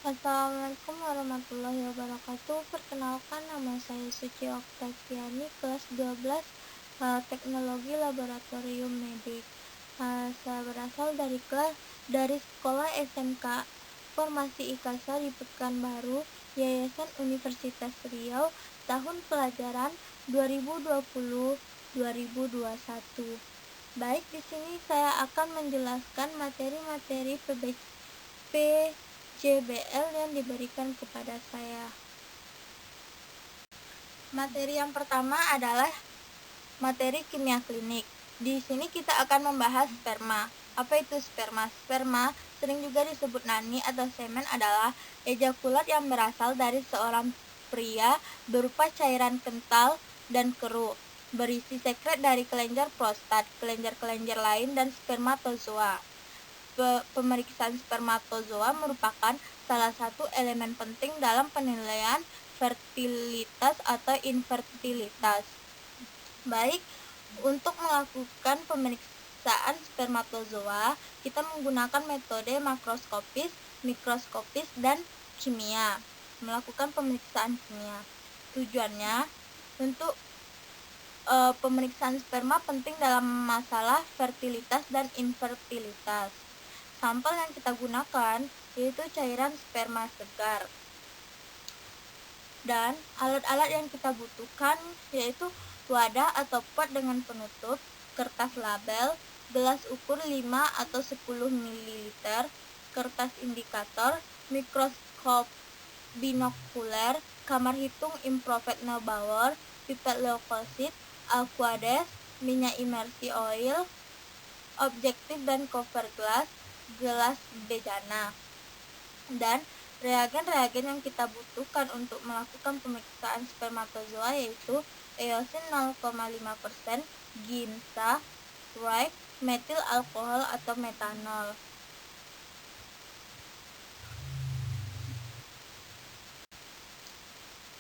Assalamualaikum warahmatullahi wabarakatuh. Perkenalkan, nama saya Suci Oktaviani, kelas 12, Teknologi Laboratorium Medik. Saya berasal dari sekolah SMK Formasi IKASA di Pekanbaru, Yayasan Universitas Riau, tahun pelajaran 2020-2021. Baik, di sini saya akan menjelaskan materi-materi PJBL yang diberikan kepada saya. Materi yang pertama adalah materi kimia klinik. Di sini kita akan membahas sperma. Apa itu sperma? Sperma, sering juga disebut nani atau semen, adalah ejakulat yang berasal dari seorang pria berupa cairan kental dan keruh, berisi sekret dari kelenjar prostat, kelenjar-kelenjar lain, dan spermatozoa. Pemeriksaan spermatozoa merupakan salah satu elemen penting dalam penilaian fertilitas atau infertilitas. Baik, untuk melakukan pemeriksaan spermatozoa, kita menggunakan metode makroskopis, mikroskopis, dan kimia. Melakukan pemeriksaan kimia. Tujuannya untuk pemeriksaan sperma penting dalam masalah fertilitas dan infertilitas. Sampel yang kita gunakan yaitu cairan sperma segar. Dan alat-alat yang kita butuhkan yaitu wadah atau pot dengan penutup, kertas label, gelas ukur 5 atau 10 ml, kertas indikator, mikroskop binokuler, kamar hitung infrared Neubauer, pipet leukosit, aqueous, minyak imersi oil, objektif dan cover glass, gelas bejana. Dan reagen-reagen yang kita butuhkan untuk melakukan pemeriksaan spermatozoa yaitu eosin 0,5%, ginsa, ripe, metil alkohol atau metanol.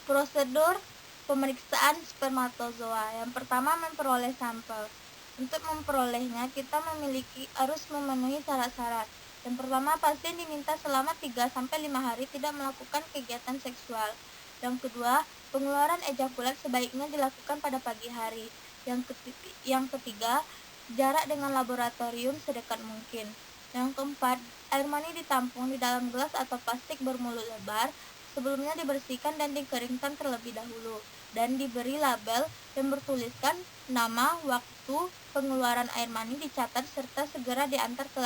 Prosedur pemeriksaan spermatozoa. Yang pertama, memperoleh sampel. Untuk memperolehnya, kita harus memenuhi syarat-syarat. Yang pertama, pasien diminta selama 3-5 hari tidak melakukan kegiatan seksual. Yang kedua, pengeluaran ejakulat sebaiknya dilakukan pada pagi hari. Yang ketiga, jarak dengan laboratorium sedekat mungkin. Yang keempat, air mani ditampung di dalam gelas atau plastik bermulut lebar, sebelumnya dibersihkan dan dikeringkan terlebih dahulu, dan diberi label yang bertuliskan nama, waktu pengeluaran air mani dicatat, serta segera diantar ke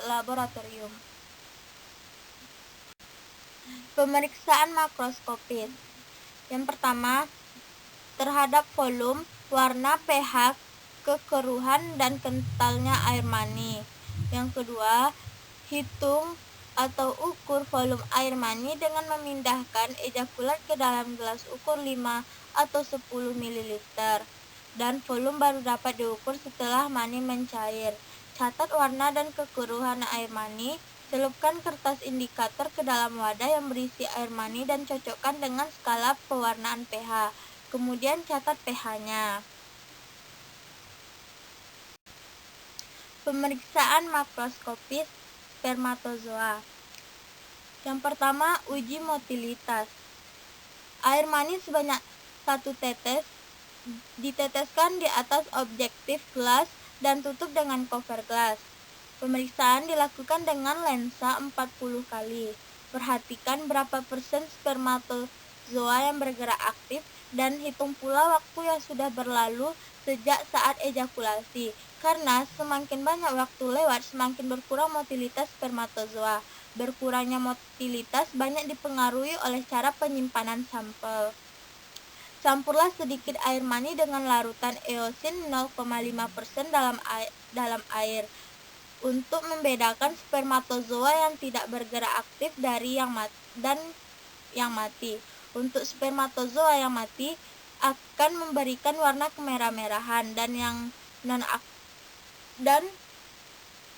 laboratorium. Pemeriksaan makroskopis. Yang pertama, terhadap volume, warna, pH, kekeruhan, dan kentalnya air mani. Yang kedua, hitung atau ukur volume air mani dengan memindahkan ejakulat ke dalam gelas ukur 5 atau 10 ml, dan volume baru dapat diukur setelah mani mencair. Catat warna dan kekeruhan air mani. Celupkan kertas indikator ke dalam wadah yang berisi air mani dan cocokkan dengan skala pewarnaan pH. Kemudian catat pH-nya. Pemeriksaan makroskopis spermatozoa. Yang pertama, uji motilitas. Air mani sebanyak 1 tetes diteteskan di atas objektif gelas dan tutup dengan cover glass. Pemeriksaan dilakukan dengan lensa 40 kali. Perhatikan berapa persen spermatozoa yang bergerak aktif dan hitung pula waktu yang sudah berlalu sejak saat ejakulasi. Karena semakin banyak waktu lewat, semakin berkurang motilitas spermatozoa. Berkurangnya motilitas banyak dipengaruhi oleh cara penyimpanan sampel. Campurlah sedikit air mani dengan larutan eosin 0,5% dalam air untuk membedakan spermatozoa yang tidak bergerak aktif dari yang mati. Untuk spermatozoa yang mati akan memberikan warna kemerah-merahan, dan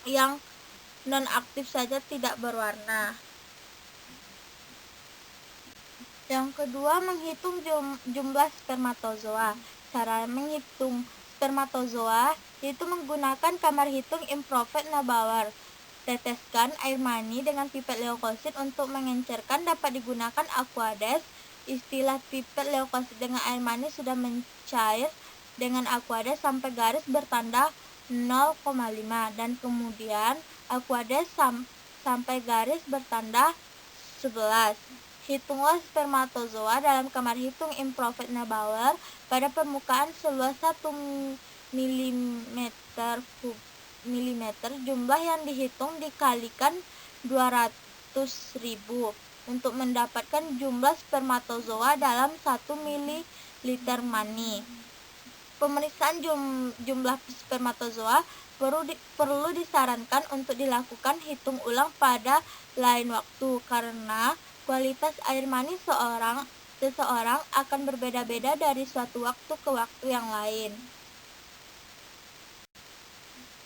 yang non aktif saja tidak berwarna. Yang kedua, menghitung jumlah spermatozoa. Cara menghitung spermatozoa yaitu menggunakan kamar hitung infrared Neubauer. Teteskan air mani dengan pipet leukosit untuk mengencerkan. Dapat digunakan Aquades. Istilah pipet leukosit dengan air mani sudah mencair dengan Aquades sampai garis bertanda 0,5 dan kemudian Aquades sampai garis bertanda 11. Hitunglah spermatozoa dalam kamar hitung Improved Neubauer pada permukaan seluas 1 mm jumlah yang dihitung dikalikan 200.000 untuk mendapatkan jumlah spermatozoa dalam 1 ml mani. Pemeriksaan jumlah spermatozoa perlu disarankan untuk dilakukan hitung ulang pada lain waktu karena kualitas air mani seseorang akan berbeda-beda dari suatu waktu ke waktu yang lain.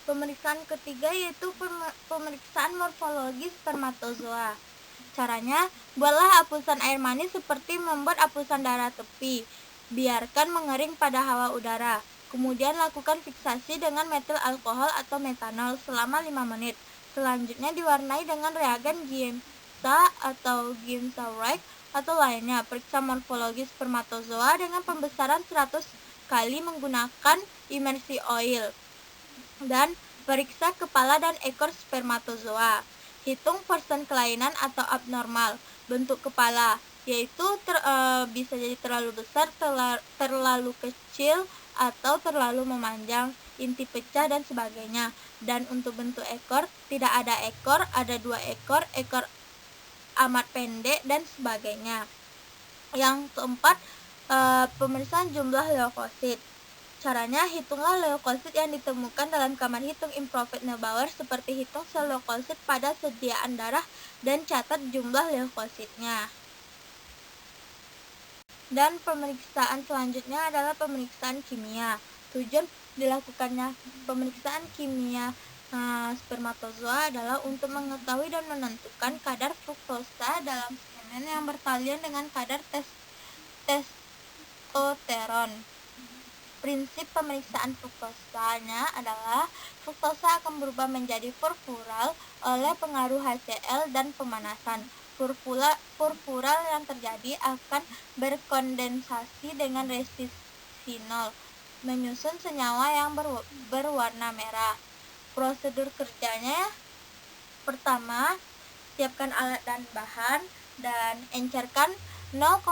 Pemeriksaan ketiga yaitu pemeriksaan morfologi spermatozoa. Caranya, buatlah apusan air mani seperti membuat apusan darah tepi. Biarkan mengering pada hawa udara. Kemudian lakukan fiksasi dengan metil alkohol atau metanol selama 5 menit. Selanjutnya diwarnai dengan reagen Giemsa atau Giemsa-Reich atau lainnya. Periksa morfologi spermatozoa dengan pembesaran 100 kali menggunakan imersi oil. Dan periksa kepala dan ekor spermatozoa. Hitung persen kelainan atau abnormal bentuk kepala, yaitu bisa jadi terlalu besar, terlalu kecil, atau terlalu memanjang, inti pecah, dan sebagainya. Dan untuk bentuk ekor, tidak ada ekor, ada 2 ekor, ekor amat pendek, dan sebagainya. Yang keempat, pemeriksaan jumlah leukosit. Caranya, hitunglah leukosit yang ditemukan dalam kamar hitung Improved Neubauer seperti hitung sel leukosit pada sediaan darah dan catat jumlah leukositnya. Dan pemeriksaan selanjutnya adalah pemeriksaan kimia. Tujuan dilakukannya pemeriksaan kimia spermatozoa adalah untuk mengetahui dan menentukan kadar fruktosa dalam semen yang bertalian dengan kadar testosteron. Prinsip pemeriksaan fruktosanya adalah fruktosa akan berubah menjadi purpural oleh pengaruh HCl dan pemanasan. Purpural yang terjadi akan berkondensasi dengan resisinol, menyusun senyawa yang berwarna merah. Prosedur kerjanya, pertama, siapkan alat dan bahan dan encerkan 0,1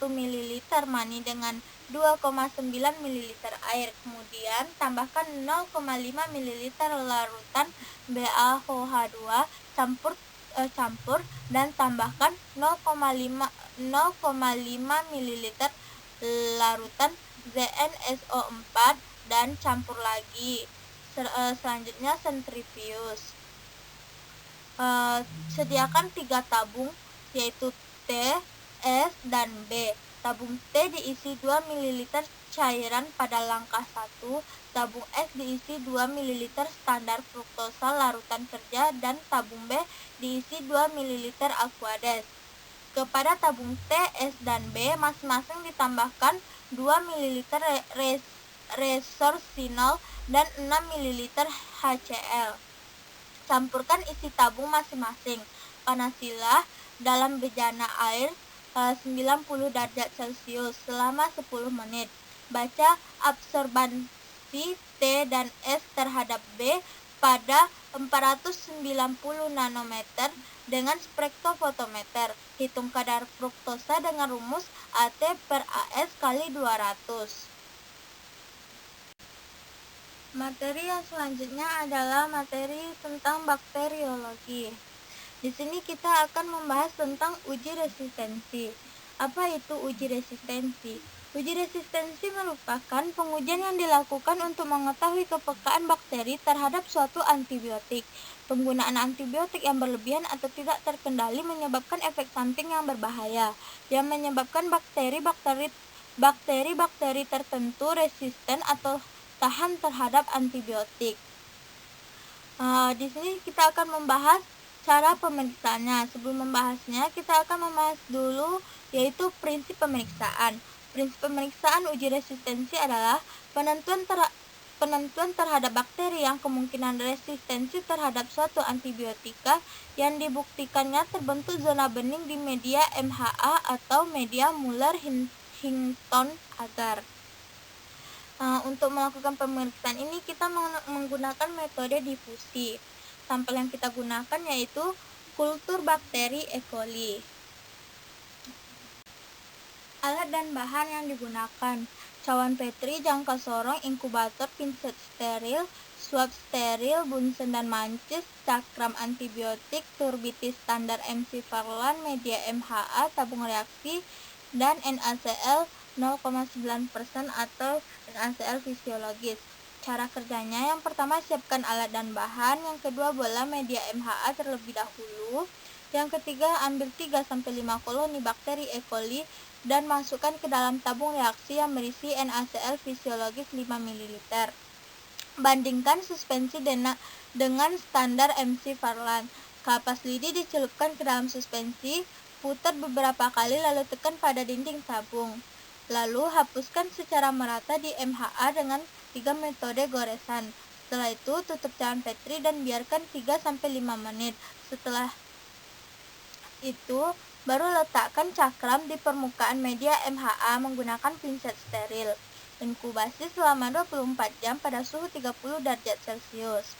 ml mani dengan 2,9 ml air. Kemudian tambahkan 0,5 ml larutan BaOH2, campur dan tambahkan 0,5 ml larutan ZnSO4 dan campur lagi. Selanjutnya sentrifuge. Sediakan 3 tabung yaitu T, S, dan B. Tabung T diisi 2 ml cairan pada langkah 1, tabung S diisi 2 ml standar fruktosa larutan kerja, dan tabung B diisi 2 ml Aquades. Kepada tabung T, S, dan B masing-masing ditambahkan 2 ml resorcinol dan 6 ml HCl. Campurkan isi tabung masing-masing. Panasilah dalam bejana air 90 derajat Celcius selama 10 menit. Baca absorbansi T dan S terhadap B pada 490 nanometer dengan spektrofotometer. Hitung kadar fruktosa dengan rumus AT per AS kali 200. Materi yang selanjutnya adalah materi tentang bakteriologi. Di sini kita akan membahas tentang uji resistensi. Apa itu uji resistensi? Uji resistensi merupakan pengujian yang dilakukan untuk mengetahui kepekaan bakteri terhadap suatu antibiotik. Penggunaan antibiotik yang berlebihan atau tidak terkendali menyebabkan efek samping yang berbahaya, yang menyebabkan bakteri tertentu resisten atau tahan terhadap antibiotik. Di sini kita akan membahas cara pemeriksaannya. Sebelum membahasnya, kita akan membahas dulu yaitu prinsip pemeriksaan. Prinsip pemeriksaan uji resistensi adalah penentuan penentuan terhadap bakteri yang kemungkinan resistensi terhadap suatu antibiotika yang dibuktikannya terbentuk zona bening di media MHA atau media Muller-Hinton agar. Untuk melakukan pemeriksaan ini kita menggunakan metode difusi. Sampel yang kita gunakan yaitu kultur bakteri E. coli. Alat dan bahan yang digunakan: cawan Petri, jangka sorong, inkubator, pinset steril, swab steril, bunsen dan mancis, cakram antibiotik, turbitis standar MC Farlan, media MHA, tabung reaksi, dan NaCl 0,9% atau NaCl fisiologis. Cara kerjanya: yang pertama, siapkan alat dan bahan. Yang kedua, bola media MHA terlebih dahulu. Yang ketiga, ambil 3-5 koloni bakteri E. coli dan masukkan ke dalam tabung reaksi yang berisi NaCl fisiologis 5 ml. Bandingkan suspensi dengan standar MC Farlan. Kapas lidi dicelupkan ke dalam suspensi, putar beberapa kali lalu tekan pada dinding tabung. Lalu hapuskan secara merata di MHA dengan 3 metode goresan. Setelah itu tutup cawan Petri dan biarkan 3-5 menit. Setelah itu baru letakkan cakram di permukaan media MHA menggunakan pinset steril. Inkubasi selama 24 jam pada suhu 30 derajat Celcius.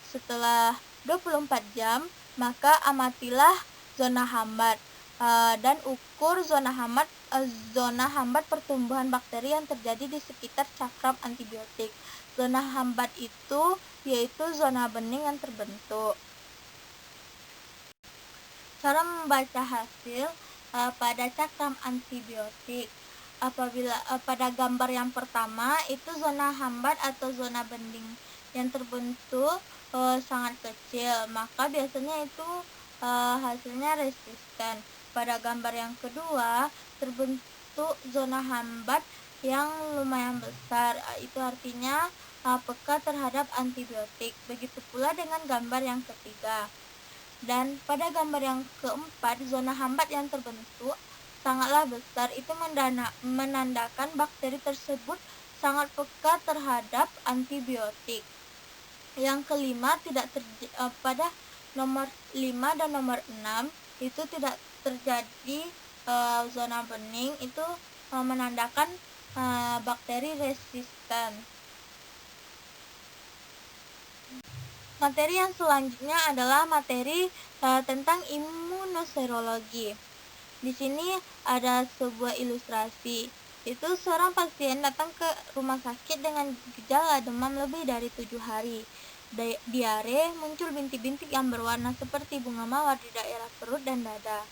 Setelah 24 jam, maka amatilah zona hambat dan ukur zona hambat pertumbuhan bakteri yang terjadi di sekitar cakram antibiotik. Zona hambat itu yaitu zona bening yang terbentuk. Cara membaca hasil pada cakram antibiotik. Apabila pada gambar yang pertama itu zona hambat atau zona bening yang terbentuk sangat kecil, maka biasanya itu hasilnya resisten. Pada gambar yang kedua terbentuk zona hambat yang lumayan besar, itu artinya peka terhadap antibiotik. Begitu pula dengan gambar yang ketiga. Dan pada gambar yang keempat, zona hambat yang terbentuk sangatlah besar, itu menandakan bakteri tersebut sangat peka terhadap antibiotik. Yang kelima, pada nomor 5 dan nomor 6 itu tidak terjadi zona bening, itu menandakan bakteri resisten. Materi yang selanjutnya adalah materi tentang imunoserologi. Di sini ada sebuah ilustrasi. Itu seorang pasien datang ke rumah sakit dengan gejala demam lebih dari 7 hari. Diare, muncul bintik-bintik yang berwarna seperti bunga mawar di daerah perut dan dada.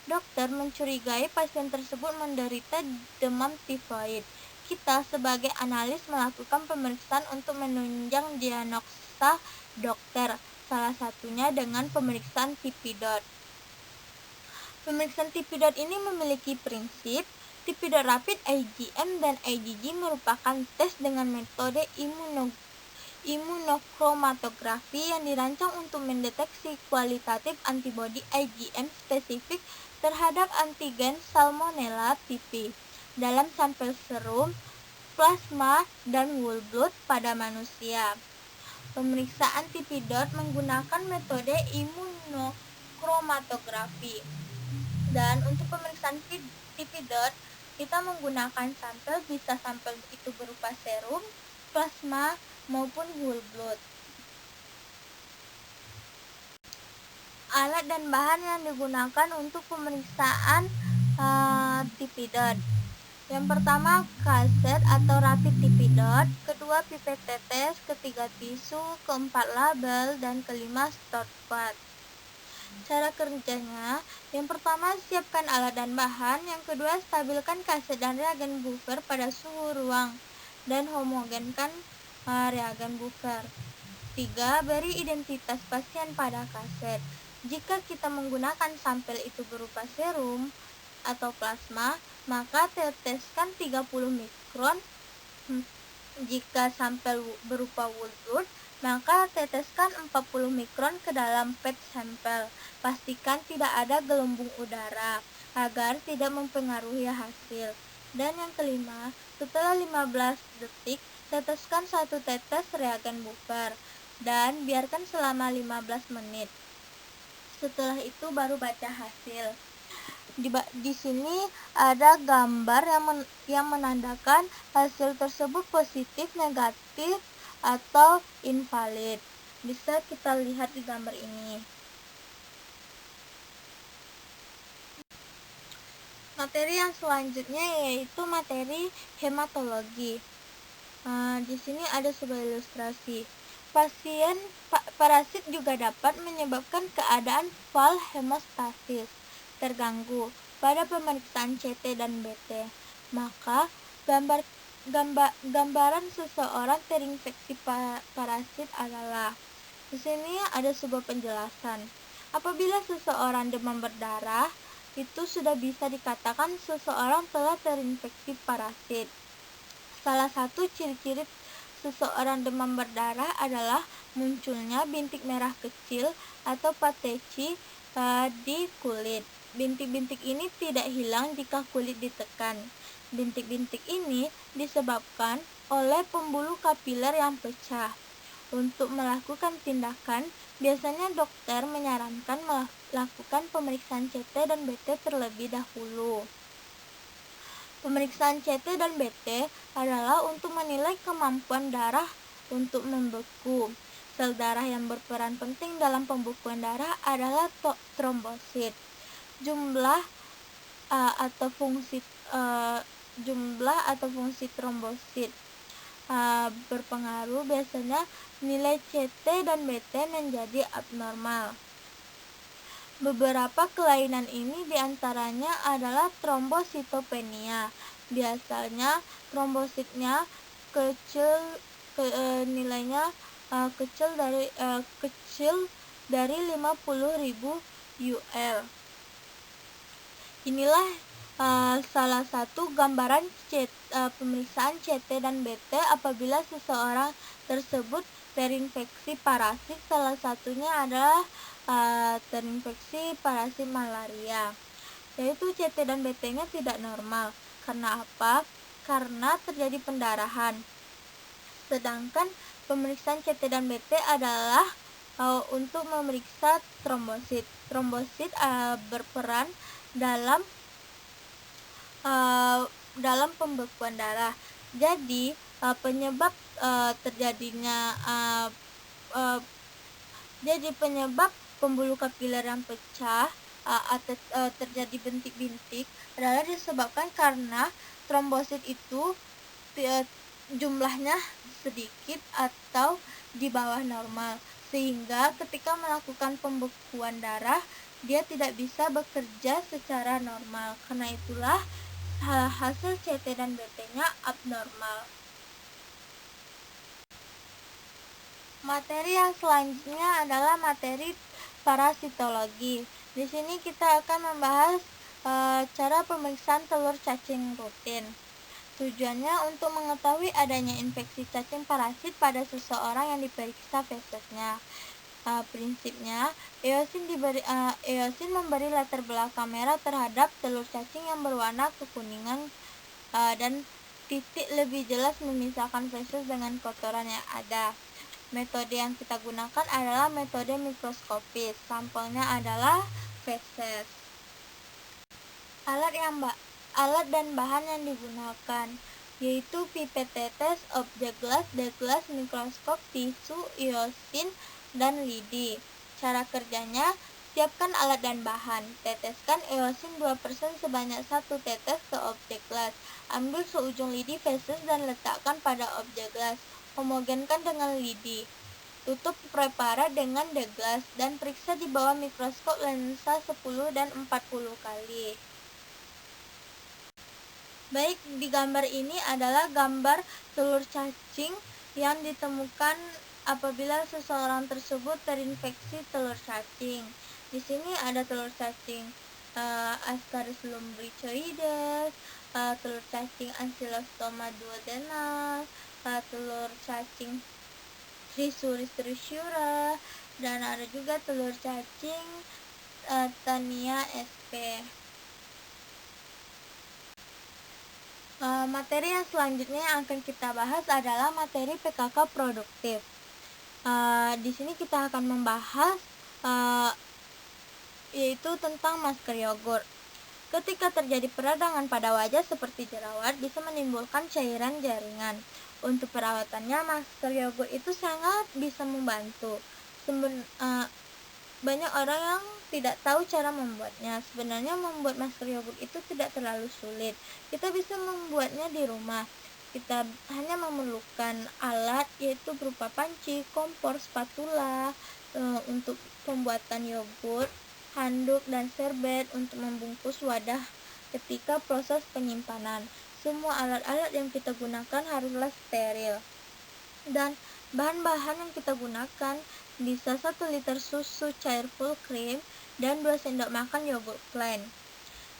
Dokter mencurigai pasien tersebut menderita demam tifoid. Kita sebagai analis melakukan pemeriksaan untuk menunjang diagnosa dokter, salah satunya dengan pemeriksaan TB-DOT. Pemeriksaan TB-DOT ini memiliki prinsip. TB-DOT rapid, IgM, dan IgG merupakan tes dengan metode imunokhromatografi yang dirancang untuk mendeteksi kualitatif antibodi IgM spesifik terhadap antigen Salmonella typhi dalam sampel serum, plasma, dan whole blood pada manusia. Pemeriksaan TB-DOT menggunakan metode imunokhromatografi. Dan untuk pemeriksaan TB-DOT kita menggunakan sampel, bisa sampel itu berupa serum, plasma, maupun whole blood. Alat dan bahan yang digunakan untuk pemeriksaan TB-DOT. Yang pertama, kaset atau rapid TB-DOT, kedua pipet tetes, ketiga tisu, keempat label, dan kelima stopwatch. Cara kerjanya: yang pertama, siapkan alat dan bahan. Yang kedua, stabilkan kaset dan reagen buffer pada suhu ruang dan homogenkan reagen buffer. 3. Beri identitas pasien pada kaset. Jika kita menggunakan sampel itu berupa serum atau plasma, maka teteskan 30 mikron. Jika sampel berupa whole blood, maka teteskan 40 mikron ke dalam PET sampel. Pastikan tidak ada gelembung udara agar tidak mempengaruhi hasil. Dan yang kelima, setelah 15 detik Teteskan 1 tetes reagen buper dan biarkan selama 15 menit. Setelah itu baru baca hasil. Di sini ada gambar yang menandakan hasil tersebut positif, negatif, atau invalid. Bisa kita lihat di gambar ini. Materi yang selanjutnya yaitu materi hematologi. Di sini ada sebuah ilustrasi. Parasit juga dapat menyebabkan keadaan fal hemostasis terganggu pada pemeriksaan CT dan BT. Maka gambaran seseorang terinfeksi parasit adalah, di sini ada sebuah penjelasan. Apabila seseorang demam berdarah, itu sudah bisa dikatakan seseorang telah terinfeksi parasit. Salah satu ciri-ciri seseorang demam berdarah adalah munculnya bintik merah kecil atau pateci di kulit. Bintik-bintik ini tidak hilang jika kulit ditekan. Bintik-bintik ini disebabkan oleh pembuluh kapiler yang pecah. Untuk melakukan tindakan, biasanya dokter menyarankan melakukan pemeriksaan CT dan BT terlebih dahulu. Pemeriksaan CT dan BT adalah untuk menilai kemampuan darah untuk membeku. Sel darah yang berperan penting dalam pembekuan darah adalah trombosit. Jumlah atau fungsi trombosit berpengaruh. Biasanya nilai CT dan BT menjadi abnormal. Beberapa kelainan ini diantaranya adalah trombositopenia. Biasanya trombositnya nilainya kecil dari 50.000 UL. Inilah salah satu gambaran pemeriksaan CT dan BT apabila seseorang tersebut terinfeksi parasit. Salah satunya adalah terinfeksi parasit malaria, yaitu CT dan BT-nya tidak normal. Karena apa? Karena terjadi pendarahan. Sedangkan pemeriksaan CT dan BT adalah untuk memeriksa trombosit. Trombosit berperan dalam pembekuan darah. Jadi penyebab penyebab pembuluh kapiler yang pecah atau terjadi bintik-bintik adalah disebabkan karena trombosit itu jumlahnya sedikit atau di bawah normal, sehingga ketika melakukan pembekuan darah dia tidak bisa bekerja secara normal. Karena itulah hasil CT dan BT-nya abnormal. Materi yang selanjutnya adalah materi parasitologi. Di sini kita akan membahas cara pemeriksaan telur cacing rutin. Tujuannya untuk mengetahui adanya infeksi cacing parasit pada seseorang yang diperiksa fesesnya. Prinsipnya, eosin memberi latar belakang merah terhadap telur cacing yang berwarna kekuningan dan titik lebih jelas memisahkan feses dengan kotoran yang ada. Metode yang kita gunakan adalah metode mikroskopis. Sampelnya adalah feses. Alat dan bahan yang digunakan yaitu pipet tetes, objek gelas, deglas, mikroskop, tisu, eosin, dan lidi. Cara kerjanya, siapkan alat dan bahan. Teteskan eosin 2% sebanyak 1 tetes ke objek gelas. Ambil seujung lidi feses dan letakkan pada objek gelas. Homogenkan dengan lidi. Tutup preparat dengan deglas dan periksa di bawah mikroskop lensa 10 dan 40 kali. Baik, di gambar ini adalah gambar telur cacing yang ditemukan apabila seseorang tersebut terinfeksi telur cacing. Di sini ada telur cacing Ascaris lumbricoides, telur cacing Ancylostoma duodenal, telur cacing Trisurus trisura, dan ada juga telur cacing Tania sp. Materi yang selanjutnya yang akan kita bahas adalah materi PKK produktif. Di sini kita akan membahas yaitu tentang masker yogurt. Ketika terjadi peradangan pada wajah seperti jerawat bisa menimbulkan cairan jaringan. Untuk perawatannya masker yogurt itu sangat bisa membantu. Banyak orang yang tidak tahu cara membuatnya. Sebenarnya membuat masker yogurt itu tidak terlalu sulit. Kita bisa membuatnya di rumah. Kita hanya memerlukan alat yaitu berupa panci, kompor, spatula untuk pembuatan yogurt, handuk dan serbet untuk membungkus wadah ketika proses penyimpanan. Semua alat-alat yang kita gunakan haruslah steril. Dan bahan-bahan yang kita gunakan bisa 1 liter susu cair full cream dan 2 sendok makan yogurt plain.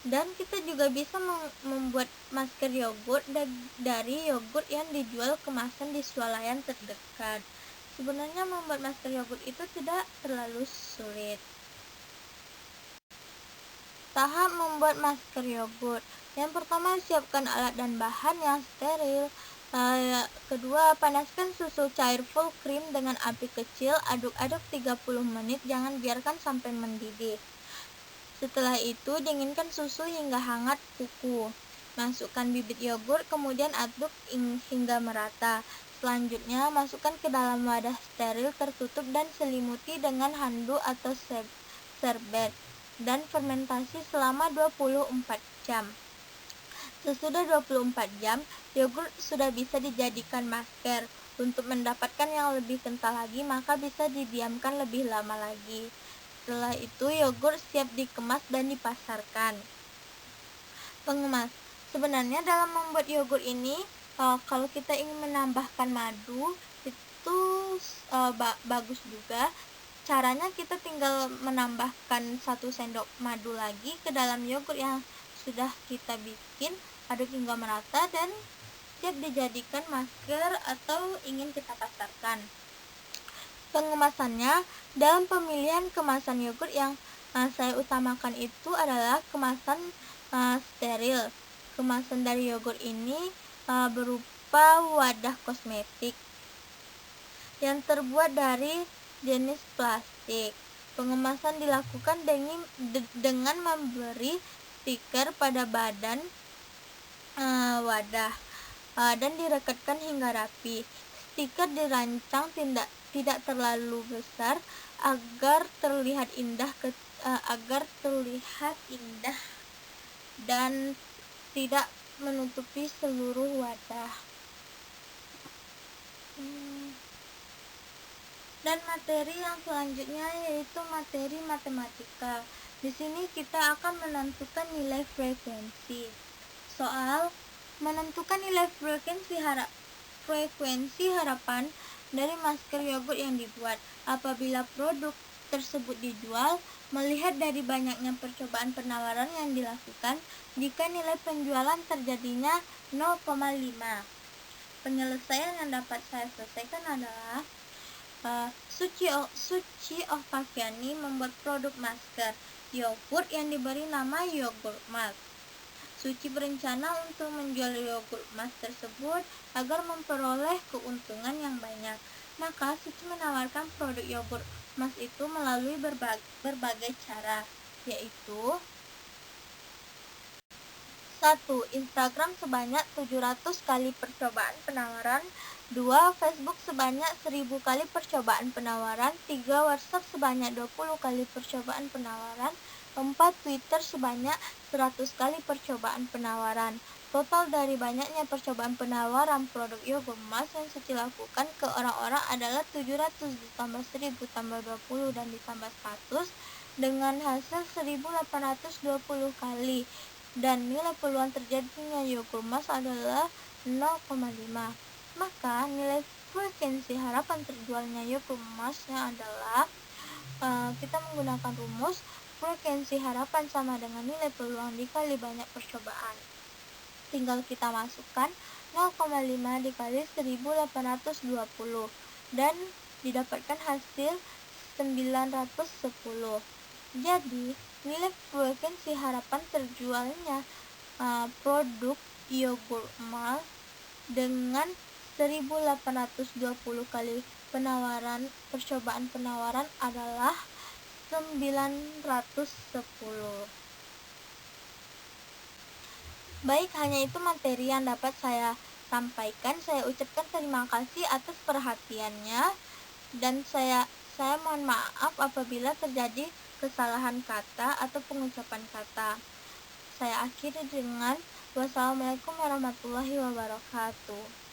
Dan kita juga bisa membuat masker yogurt dari yogurt yang dijual kemasan di swalayan terdekat. Sebenarnya membuat masker yogurt itu tidak terlalu sulit. Tahap membuat masker yogurt. Yang pertama, siapkan alat dan bahan yang steril. Kedua, panaskan susu cair full cream dengan api kecil, aduk-aduk 30 menit, jangan biarkan sampai mendidih. Setelah itu, dinginkan susu hingga hangat kuku. Masukkan bibit yogurt, kemudian aduk hingga merata. Selanjutnya, masukkan ke dalam wadah steril tertutup dan selimuti dengan handuk atau serbet dan fermentasi selama 24 jam. Sesudah 24 jam, yogurt sudah bisa dijadikan masker. Untuk mendapatkan yang lebih kental lagi, maka bisa didiamkan lebih lama lagi. Setelah itu, yogurt siap dikemas dan dipasarkan. Pengemas. Sebenarnya dalam membuat yogurt ini, kalau kita ingin menambahkan madu, itu bagus juga. Caranya kita tinggal menambahkan 1 sendok madu lagi ke dalam yogurt yang sudah kita bikin, aduk hingga merata dan siap dijadikan masker atau ingin kita pasarkan. Pengemasannya, dalam pemilihan kemasan yogurt yang saya utamakan itu adalah kemasan steril. Kemasan dari yogurt ini berupa wadah kosmetik yang terbuat dari jenis plastik. Pengemasan dilakukan dengan memberi stiker pada badan wadah dan direkatkan hingga rapi. Stiker dirancang tidak terlalu besar agar terlihat indah dan tidak menutupi seluruh wadah. Dan materi yang selanjutnya yaitu materi matematika. Di sini kita akan menentukan nilai frekuensi. Soal menentukan nilai frekuensi harapan dari masker yogurt yang dibuat. Apabila produk tersebut dijual, melihat dari banyaknya percobaan penawaran yang dilakukan, jika nilai penjualan terjadinya 0,5. Penyelesaian yang dapat saya selesaikan adalah Suci Oktaviani membuat produk masker yogurt yang diberi nama Yogurt Mas. Suci berencana untuk menjual yogurt mas tersebut agar memperoleh keuntungan yang banyak. Maka Suci menawarkan produk yogurt mas itu melalui berbagai cara, yaitu 1. Instagram sebanyak 700 kali percobaan penawaran. 2. Facebook sebanyak 1000 kali percobaan penawaran. 3. WhatsApp sebanyak 20 kali percobaan penawaran. 4. Twitter sebanyak 100 kali percobaan penawaran. Total dari banyaknya percobaan penawaran produk yogurt mas yang Suci lakukan ke orang-orang adalah 700 ditambah 1000 tambah 20 dan ditambah 100 dengan hasil 1820 kali. Dan nilai peluang terjadinya yogurt mas adalah 0,5. Maka nilai frekuensi harapan terjualnya yogurt masnya adalah kita menggunakan rumus frekuensi harapan sama dengan nilai peluang dikali banyak percobaan. Tinggal kita masukkan 0,5 dikali 1820 dan didapatkan hasil 910. Jadi nilai frekuensi harapan terjualnya produk yogurt malt dengan 1820 kali percobaan penawaran adalah 910. Baik, hanya itu materi yang dapat saya sampaikan. Saya ucapkan terima kasih atas perhatiannya, dan saya mohon maaf apabila terjadi kesalahan kata atau pengucapan kata. Saya akhiri dengan wassalamualaikum warahmatullahi wabarakatuh.